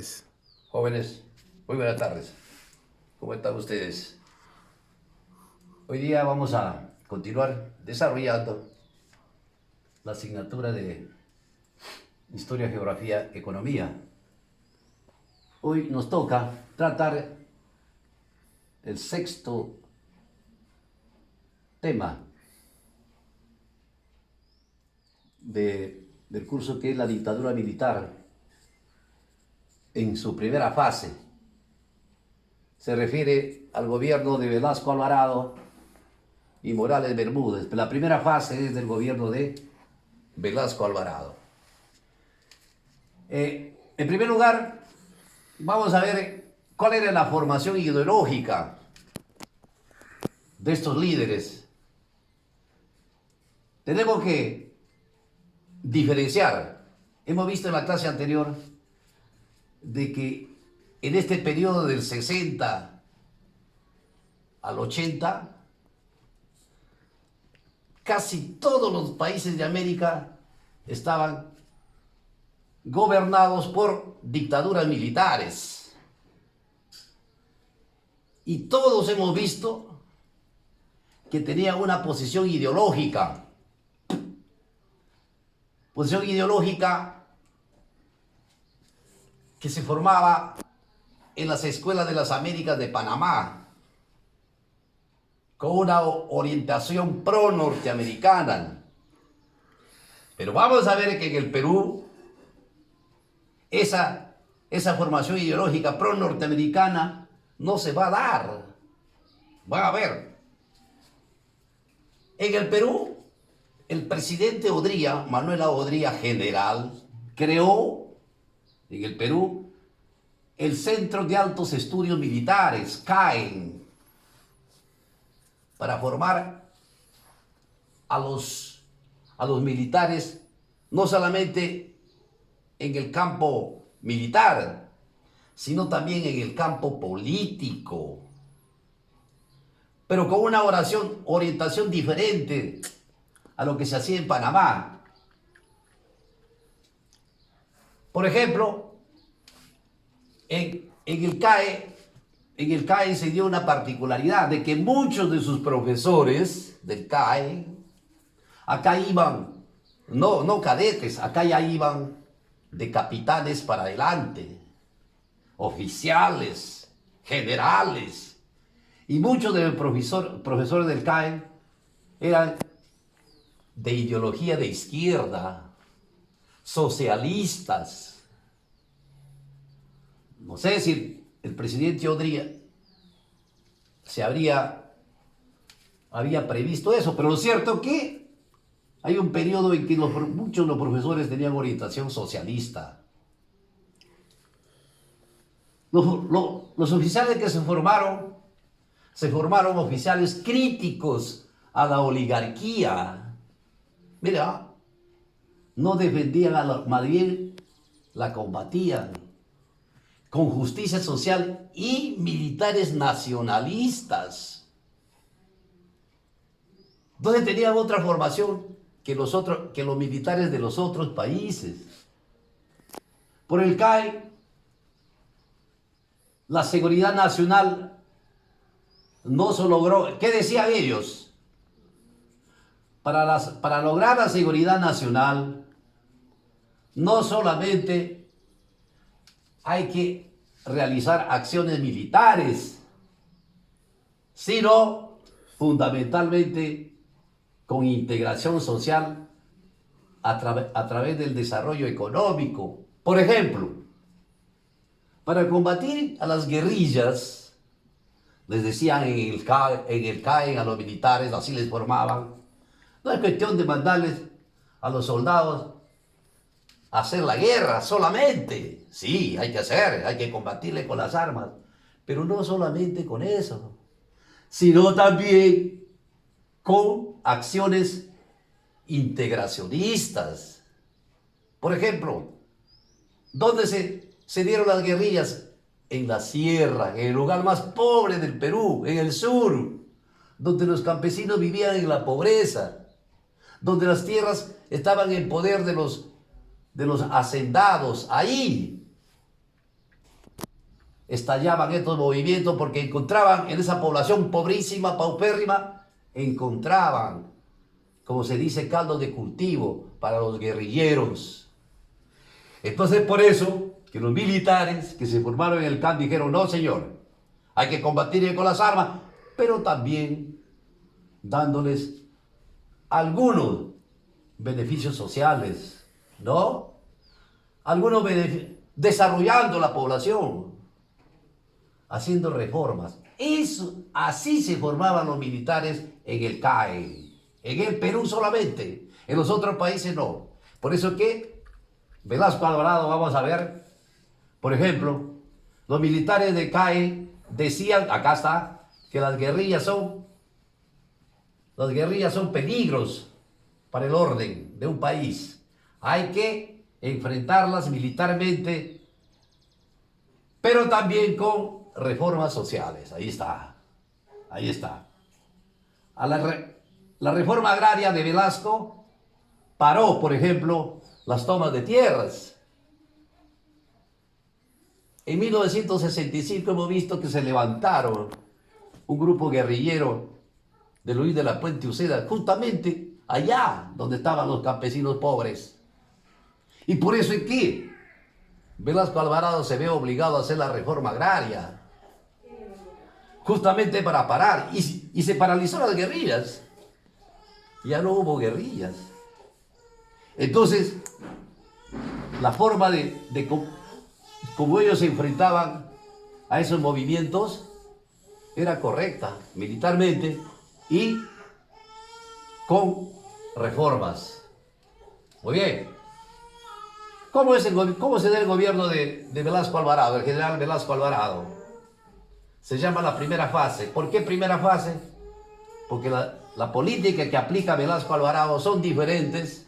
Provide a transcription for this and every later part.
tardes. Jóvenes, muy buenas tardes. ¿Cómo están ustedes? Hoy día vamos a continuar desarrollando la asignatura de Historia, Geografía, Economía. Hoy nos toca tratar el sexto tema del curso, que es la dictadura militar en su primera fase. Se refiere al gobierno de Velasco Alvarado y Morales Bermúdez. La primera fase es del gobierno de Velasco Alvarado. En primer lugar, vamos a ver cuál era la formación ideológica de estos líderes. Tenemos que diferenciar. Hemos visto en la clase anterior de que en este periodo del 60 al 80, casi todos los países de América estaban gobernados por dictaduras militares. Y todos hemos visto que tenían una posición ideológica. Posición ideológica que se formaba en las escuelas de las Américas de Panamá, con una orientación pro-norteamericana. Pero vamos a ver que en el Perú esa formación ideológica pro-norteamericana no se va a dar. Van a ver. En el Perú, el presidente Odría, Manuel Odría General, creó en el Perú el Centro de Altos Estudios Militares, CAEN, para formar a los militares, no solamente en el campo militar, sino también en el campo político, pero con una orientación diferente a lo que se hacía en Panamá. Por ejemplo, en el CAE se dio una particularidad de que muchos de sus profesores del CAE, acá iban, no cadetes, acá ya iban de capitanes para adelante, oficiales, generales, y muchos de los profesores del CAE eran de ideología de izquierda, socialistas. No sé si el presidente Odría había previsto eso, pero lo cierto es que hay un periodo en que muchos de los profesores tenían orientación socialista. Los oficiales que se formaron oficiales críticos a la oligarquía. Mira, no defendían más bien la combatían con justicia social y militares nacionalistas. Entonces tenían otra formación que los militares de los otros países. Por el CAE, la seguridad nacional no se logró. ¿Qué decían ellos? Para lograr la seguridad nacional, no solamente hay que realizar acciones militares, sino fundamentalmente con integración social a través del desarrollo económico. Por ejemplo, para combatir a las guerrillas, les decían en el CAE a los militares, así les formaban. No es cuestión de mandarles a los soldados a hacer la guerra solamente. Sí, hay que combatirle con las armas, pero no solamente con eso, sino también con acciones integracionistas. Por ejemplo, ¿dónde se dieron las guerrillas? En la sierra, en el lugar más pobre del Perú, en el sur, donde los campesinos vivían en la pobreza, donde las tierras estaban en poder de los hacendados. Ahí estallaban estos movimientos porque encontraban en esa población pobrísima, paupérrima, encontraban, como se dice, caldo de cultivo para los guerrilleros. Entonces, por eso que los militares que se formaron en el CAN dijeron, no señor, hay que combatir con las armas, pero también dándoles algunos beneficios sociales, ¿no? Algunos desarrollando la población, haciendo reformas. Eso, así se formaban los militares en el CAE, en el Perú solamente, en los otros países no. Por eso que Velasco Alvarado, vamos a ver, por ejemplo, los militares de CAE decían, acá está, que las guerrillas son peligros para el orden de un país. Hay que enfrentarlas militarmente, pero también con reformas sociales. Ahí está, ahí está. La reforma agraria de Velasco paró, por ejemplo, las tomas de tierras. En 1965 hemos visto que se levantaron un grupo guerrillero de Luis de la Puente Uceda, justamente allá donde estaban los campesinos pobres. Y por eso es que Velasco Alvarado se ve obligado a hacer la reforma agraria, justamente para parar, y se paralizó las guerrillas. Ya no hubo guerrillas. Entonces, la forma como ellos se enfrentaban a esos movimientos era correcta, militarmente y con reformas. Muy bien. ¿Cómo se da el gobierno de Velasco Alvarado, el general Velasco Alvarado? Se llama la primera fase. ¿Por qué primera fase? Porque la política que aplica Velasco Alvarado son diferentes.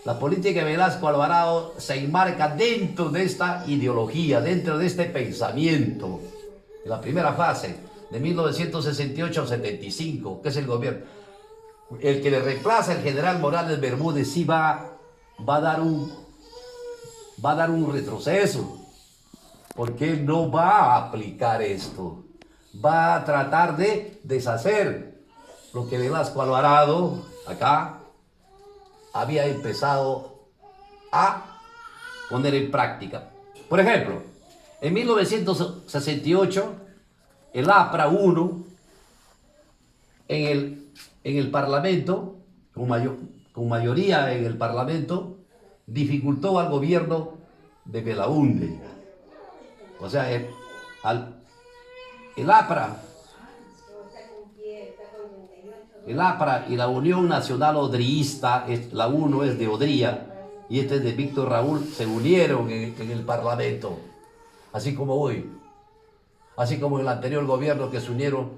La política de Velasco Alvarado se enmarca dentro de esta ideología, dentro de este pensamiento. La primera fase, de 1968-75, que es el gobierno. El que le reemplaza al general Morales Bermúdez sí va a dar un retroceso, porque él no va a aplicar esto. Va a tratar de deshacer lo que Velasco Alvarado, acá, había empezado a poner en práctica. Por ejemplo, en 1968, el APRA 1, en el Parlamento, con mayoría en el Parlamento, dificultó al gobierno de Belaúnde. O sea, el APRA y la Unión Nacional Odriista, la UNO es de Odría y este es de Víctor Raúl, se unieron en el Parlamento, así como hoy, así como en el anterior gobierno que se unieron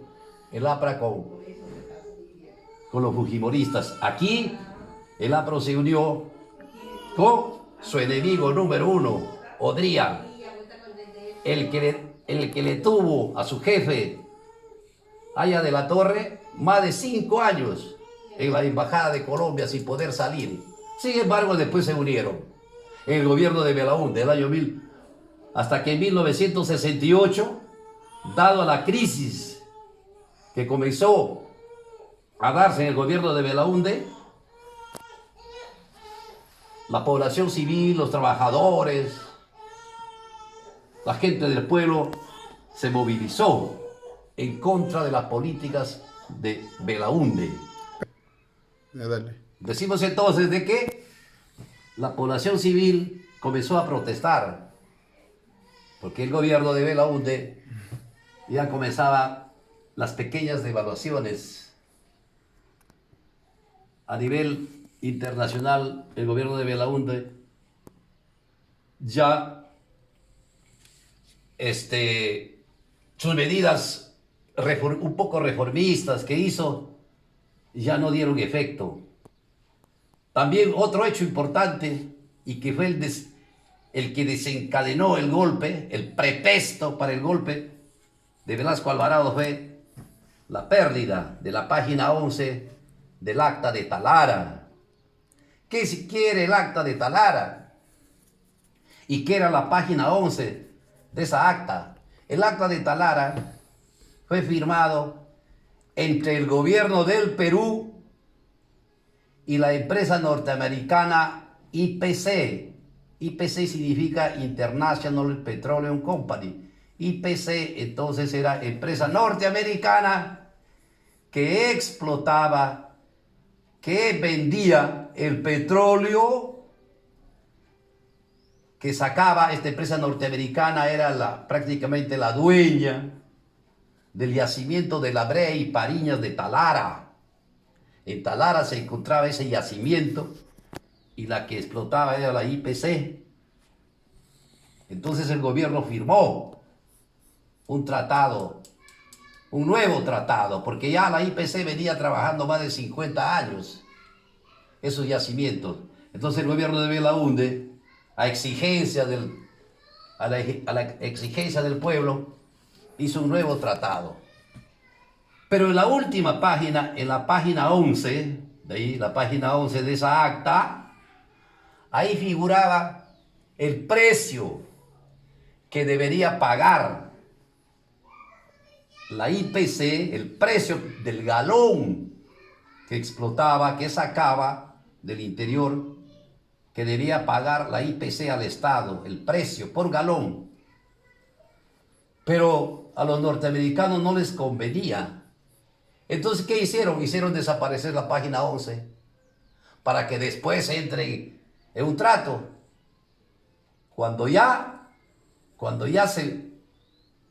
el APRA con los fujimoristas. Aquí el APRA se unió con su enemigo número uno, Odría, el que le tuvo a su jefe, Haya de la Torre, más de 5 años en la embajada de Colombia sin poder salir. Sin embargo, después se unieron en el gobierno de Belaúnde del año 1000, hasta que en 1968, dado la crisis que comenzó a darse en el gobierno de Belaúnde, la población civil, los trabajadores, la gente del pueblo se movilizó en contra de las políticas de Belaúnde. Dale. Decimos entonces de que la población civil comenzó a protestar porque el gobierno de Belaúnde ya comenzaba las pequeñas devaluaciones. A nivel internacional, el gobierno de Belaúnde ya sus medidas un poco reformistas que hizo ya no dieron efecto. También otro hecho importante y que fue el que desencadenó el golpe, el pretexto para el golpe de Velasco Alvarado fue la pérdida de la página 11 del Acta de Talara. ¿Qué quiere el Acta de Talara? ¿Y qué era la página 11 de esa acta. El acta de Talara fue firmado entre el gobierno del Perú y la empresa norteamericana IPC. IPC significa International Petroleum Company. IPC entonces era empresa norteamericana que explotaba, que vendía el petróleo que sacaba. Esta empresa norteamericana era prácticamente la dueña del yacimiento de la Brea y Pariñas de Talara. En Talara se encontraba ese yacimiento y la que explotaba era la IPC. Entonces el gobierno firmó un tratado, un nuevo tratado, porque ya la IPC venía trabajando más de 50 años esos yacimientos. Entonces el gobierno de Belaúnde, a la exigencia del pueblo, hizo un nuevo tratado. Pero en la última página, en la página 11, de ahí, la página 11 de esa acta, ahí figuraba el precio que debería pagar la IPC, el precio del galón que explotaba, que sacaba del interior, que debía pagar la IPC al Estado, el precio por galón. Pero a los norteamericanos no les convenía. Entonces, ¿qué hicieron? Hicieron desaparecer la página 11 para que después entre en un trato. Cuando ya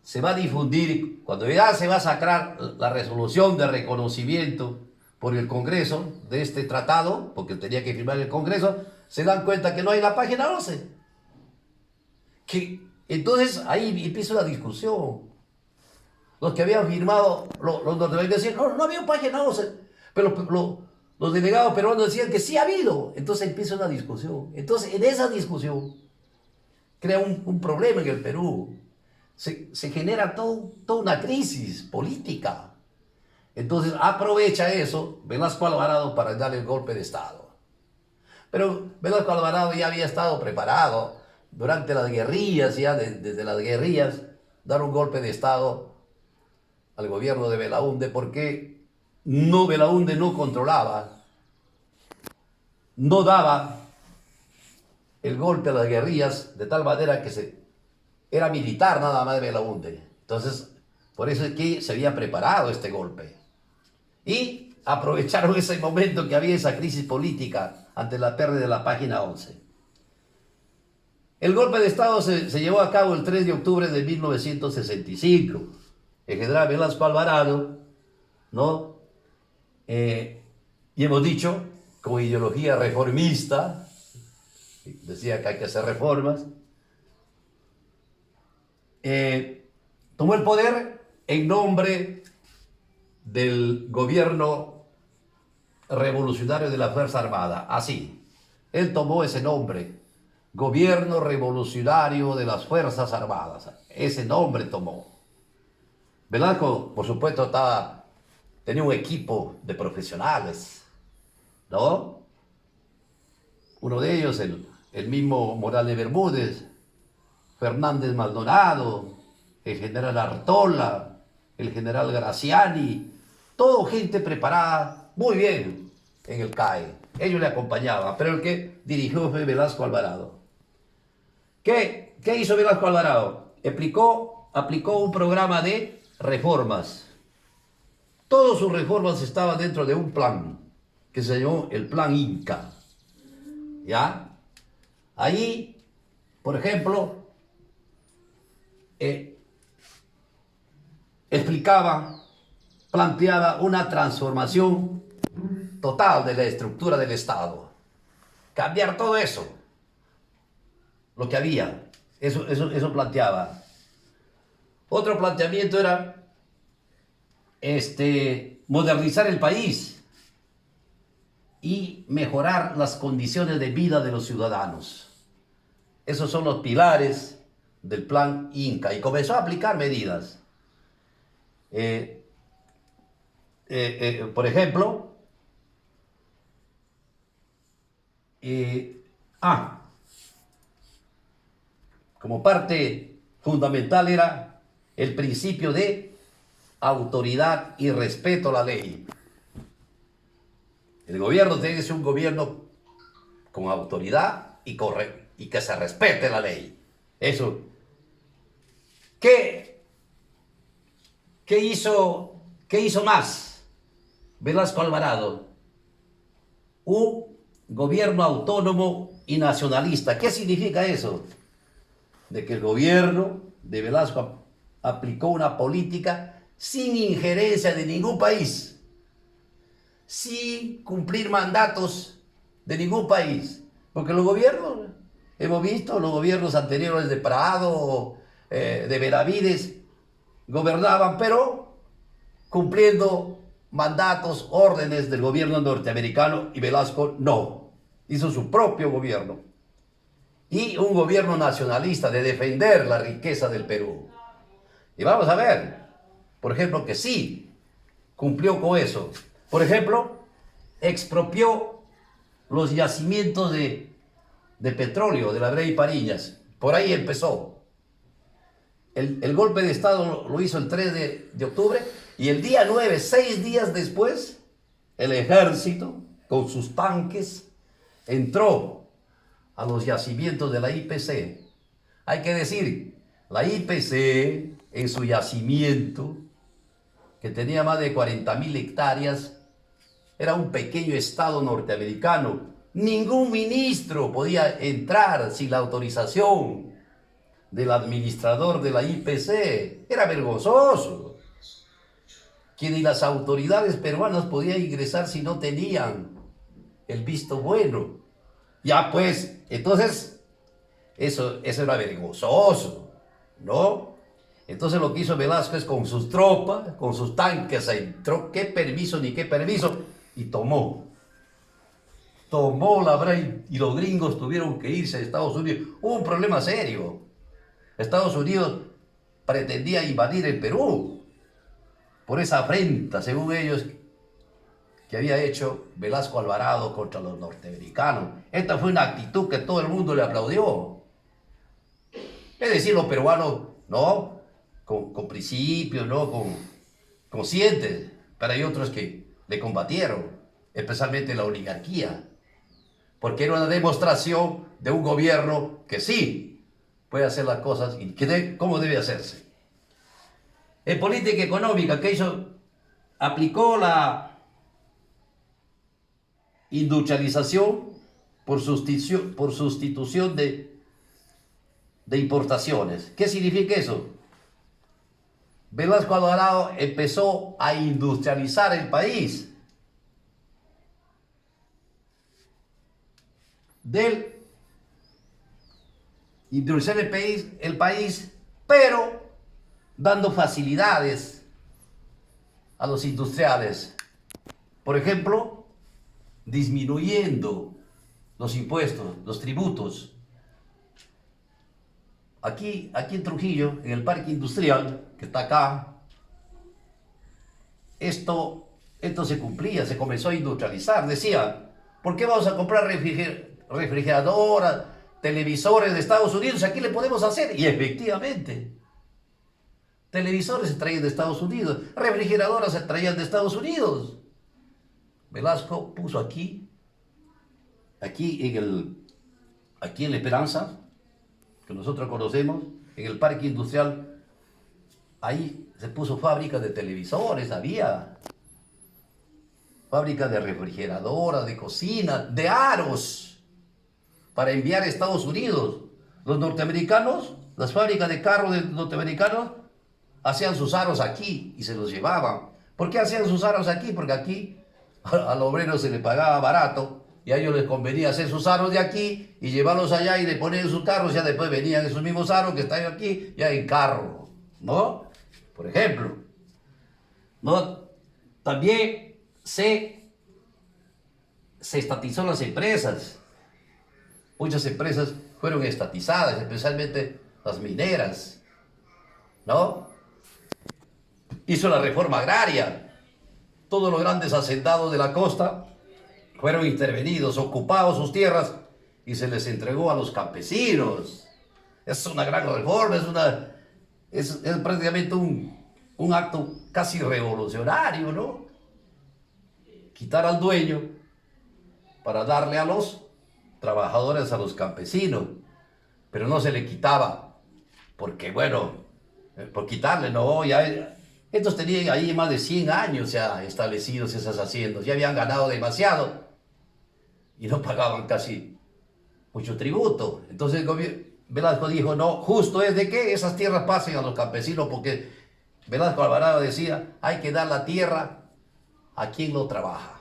se va a difundir, cuando ya se va a sacar la resolución de reconocimiento por el Congreso de este tratado, porque tenía que firmar el Congreso, se dan cuenta que no hay la página 11. Entonces ahí empieza la discusión. Los que habían firmado, los norteamericanos decían, no, no había página 11, pero los delegados peruanos decían que sí ha habido. Entonces empieza una discusión. Entonces en esa discusión crea un problema en el Perú. Se genera toda una crisis política. Entonces aprovecha eso Velasco Alvarado para darle el golpe de Estado. Pero Velasco Alvarado ya había estado preparado durante las guerrillas, ya desde las guerrillas, dar un golpe de Estado al gobierno de Belaúnde, porque Belaúnde no controlaba, no daba el golpe a las guerrillas, de tal manera que era militar nada más de Belaúnde. Entonces, por eso es que se había preparado este golpe. Y aprovecharon ese momento que había esa crisis política ante la pérdida de la página 11. El golpe de Estado se llevó a cabo el 3 de octubre de 1965. El general Velasco Alvarado, ¿no? Y hemos dicho, con ideología reformista, decía que hay que hacer reformas, tomó el poder en nombre del gobierno revolucionario de la Fuerza Armada. Así, él tomó ese nombre, Gobierno Revolucionario de las Fuerzas Armadas. Ese nombre tomó. Velasco, por supuesto, tenía un equipo de profesionales, ¿no? Uno de ellos, el mismo Morales Bermúdez, Fernández Maldonado, el general Artola, el general Graciani, todo gente preparada muy bien en el CAE. Ellos le acompañaban, pero el que dirigió fue Velasco Alvarado. ¿Qué hizo Velasco Alvarado? Aplicó un programa de reformas. Todas sus reformas estaban dentro de un plan que se llamó el Plan Inca. ¿Ya? Ahí, por ejemplo, planteaba una transformación total de la estructura del Estado. Cambiar todo eso, lo que había. Eso planteaba. Otro planteamiento era modernizar el país y mejorar las condiciones de vida de los ciudadanos. Esos son los pilares del Plan Inca, y comenzó a aplicar medidas. Por ejemplo, como parte fundamental era el principio de autoridad y respeto a la ley. El gobierno tiene que ser un gobierno con autoridad y que se respete la ley. Eso. ¿Qué hizo más Velasco Alvarado? Un gobierno autónomo y nacionalista. ¿Qué significa eso? De que el gobierno de Velasco aplicó una política sin injerencia de ningún país, sin cumplir mandatos de ningún país. Porque los gobiernos, hemos visto, los gobiernos anteriores de Prado, de Benavides, gobernaban, pero cumpliendo mandatos, órdenes del gobierno norteamericano, y Velasco no. Hizo su propio gobierno. Y un gobierno nacionalista de defender la riqueza del Perú. Y vamos a ver, por ejemplo, que sí cumplió con eso. Por ejemplo, expropió los yacimientos de petróleo de la Grey Pariñas. Por ahí empezó. El golpe de Estado lo hizo el 3 de octubre, y el día 9, 6 días después, el ejército, con sus tanques, entró a los yacimientos de la IPC. Hay que decir, la IPC, en su yacimiento, que tenía más de 40.000 hectáreas, era un pequeño estado norteamericano. Ningún ministro podía entrar sin la autorización del administrador de la IPC. Era vergonzoso. Que ni las autoridades peruanas podían ingresar si no tenían el visto bueno. Ya pues, entonces, eso era vergonzoso, ¿no? Entonces lo que hizo Velasco es, con sus tropas, con sus tanques, entró, qué permiso ni qué permiso, y tomó la Bray, y los gringos tuvieron que irse a Estados Unidos. Hubo un problema serio. Estados Unidos pretendía invadir el Perú por esa afrenta, según ellos, que había hecho Velasco Alvarado contra los norteamericanos. Esta fue una actitud que todo el mundo le aplaudió. Es decir, los peruanos, ¿no?, con principios, ¿no?, conscientes, pero hay otros que le combatieron, especialmente la oligarquía, porque era una demostración de un gobierno que sí puede hacer las cosas y cómo debe hacerse. En política económica, ¿qué hizo? Aplicó la industrialización por sustitución de importaciones. ¿Qué significa eso? Velasco Alvarado empezó a industrializar el país. Industrializar el país, pero dando facilidades a los industriales. Por ejemplo, disminuyendo los impuestos, los tributos. Aquí en Trujillo, en el parque industrial, que está acá, esto se cumplía, se comenzó a industrializar. Decía, ¿por qué vamos a comprar refrigeradoras, televisores de Estados Unidos? Aquí le podemos hacer. Y efectivamente, televisores se traían de Estados Unidos, refrigeradoras se traían de Estados Unidos. Velasco puso aquí en La Esperanza, que nosotros conocemos, en el parque industrial, ahí se puso fábrica de televisores, había fábrica de refrigeradoras, de cocina, de aros, para enviar a Estados Unidos. Los norteamericanos, las fábricas de carros de norteamericanos, hacían sus aros aquí y se los llevaban. ¿Por qué hacían sus aros aquí? Porque aquí al obrero se le pagaba barato, y a ellos les convenía hacer sus aros de aquí y llevarlos allá y le poner en sus carros. Ya después venían esos mismos aros que están aquí ya en carro, ¿no? Por ejemplo, ¿no? También se estatizó las empresas. Muchas empresas fueron estatizadas, especialmente las mineras, ¿no? Hizo la reforma agraria. Todos los grandes hacendados de la costa fueron intervenidos, ocupados sus tierras, y se les entregó a los campesinos. es una gran reforma, es prácticamente un acto casi revolucionario, ¿no? Quitar al dueño para darle a los trabajadores, a los campesinos, pero no se le quitaba, porque bueno, por quitarle, no, ya estos tenían ahí más de 100 años ya establecidos esas haciendas, ya habían ganado demasiado y no pagaban casi mucho tributo. Entonces el Velasco dijo, no, justo es de que esas tierras pasen a los campesinos, porque Velasco Alvarado decía, hay que dar la tierra a quien lo trabaja.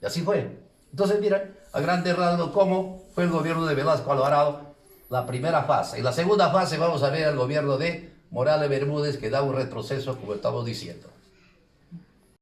Y así fue. Entonces, mira, a grandes rasgos, cómo fue el gobierno de Velasco Alvarado, la primera fase. En la segunda fase vamos a ver el gobierno de Morales Bermúdez, que da un retroceso, como estamos diciendo.